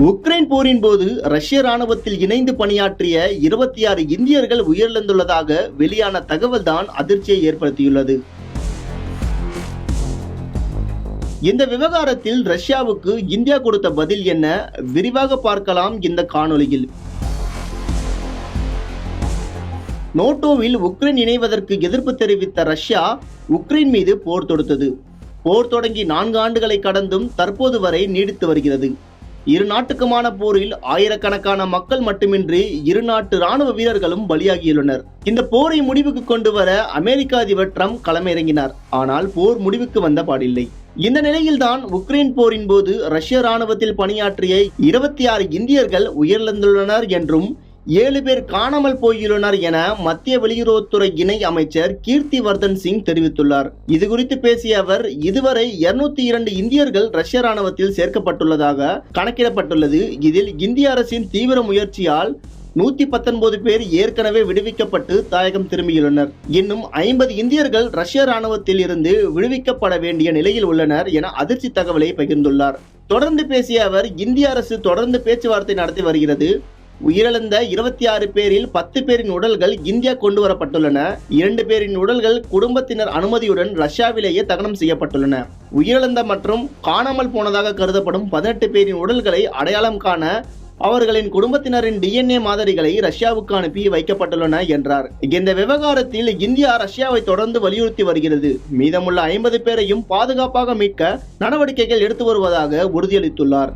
Ukraine போரின் போது ரஷ்ய ராணுவத்தில் இணைந்து பணியாற்றிய 26 இந்தியர்கள் உயிரிழந்துள்ளதாக வெளியான தகவல்தான் அதிர்ச்சியை ஏற்படுத்தியுள்ளது. இந்த விவகாரத்தில் ரஷ்யாவுக்கு இந்தியா கொடுத்த பதில் என்ன, விரிவாக பார்க்கலாம் இந்த காணொளியில். நேட்டோவில் உக்ரைன் இணைவதற்கு எதிர்ப்பு தெரிவித்த ரஷ்யா உக்ரைன் மீது போர் தொடுத்தது. போர் தொடங்கி 4 ஆண்டுகளை கடந்தும் தற்போது வரை நீடித்து வருகிறது. இரு நாட்டுக்குமான போரில் ஆயிரக்கணக்கான மக்கள் மட்டுமின்றி இரு நாட்டு ராணுவ வீரர்களும் பலியாகியுள்ளனர். இந்த போரை முடிவுக்கு கொண்டு வர அமெரிக்க அதிபர் ட்ரம்ப் களமிறங்கினார். ஆனால் போர் முடிவுக்கு வந்த பாடில்லை. இந்த நிலையில்தான் உக்ரைன் போரின் போது ரஷ்ய ராணுவத்தில் பணியாற்றிய 26 இந்தியர்கள் உயிரிழந்துள்ளனர் என்றும் 7 பேர் காணாமல் போயுள்ளனர் என மத்திய வெளியுறவுத்துறை இணை அமைச்சர் கீர்த்தி வர்தன் சிங் தெரிவித்துள்ளார். இது குறித்து பேசிய அவர், இதுவரை 202 இந்தியர்கள் ரஷ்ய ராணுவத்தில் சேர்க்கப்பட்டுள்ளதாக கணக்கிடப்பட்டுள்ளது. இதில் இந்திய அரசின் தீவிர முயற்சியால் 119 பேர் ஏற்கனவே விடுவிக்கப்பட்டு தாயகம் திரும்பியுள்ளனர். இன்னும் 50 இந்தியர்கள் ரஷ்ய ராணுவத்தில் இருந்து விடுவிக்கப்பட வேண்டிய நிலையில் உள்ளனர் என அதிர்ச்சி தகவலை பகிர்ந்துள்ளார். தொடர்ந்து பேசிய அவர், இந்திய அரசு தொடர்ந்து பேச்சுவார்த்தை நடத்தி வருகிறது. உயிரிழந்த 26 பேரில் 10 பேரின் உடல்கள் இந்தியா கொண்டு வரப்பட்டுள்ளன. 2 பேரின் உடல்கள் குடும்பத்தினர் அனுமதியுடன் ரஷ்யாவிலேயே தகனம் செய்யப்பட்டுள்ளன. உயிரிழந்த மற்றும் காணாமல் போனதாக கருதப்படும் 18 பேரின் உடல்களை அடையாளம் காண அவர்களின் குடும்பத்தினரின் DNA மாதிரிகளை ரஷ்யாவுக்கு அனுப்பி வைக்கப்பட்டுள்ளன என்றார். இந்த விவகாரத்தில் இந்தியா ரஷ்யாவை தொடர்ந்து வலியுறுத்தி வருகிறது. மீதமுள்ள 50 பேரையும் பாதுகாப்பாக மீட்க நடவடிக்கைகள் எடுத்து வருவதாக உறுதியளித்துள்ளார்.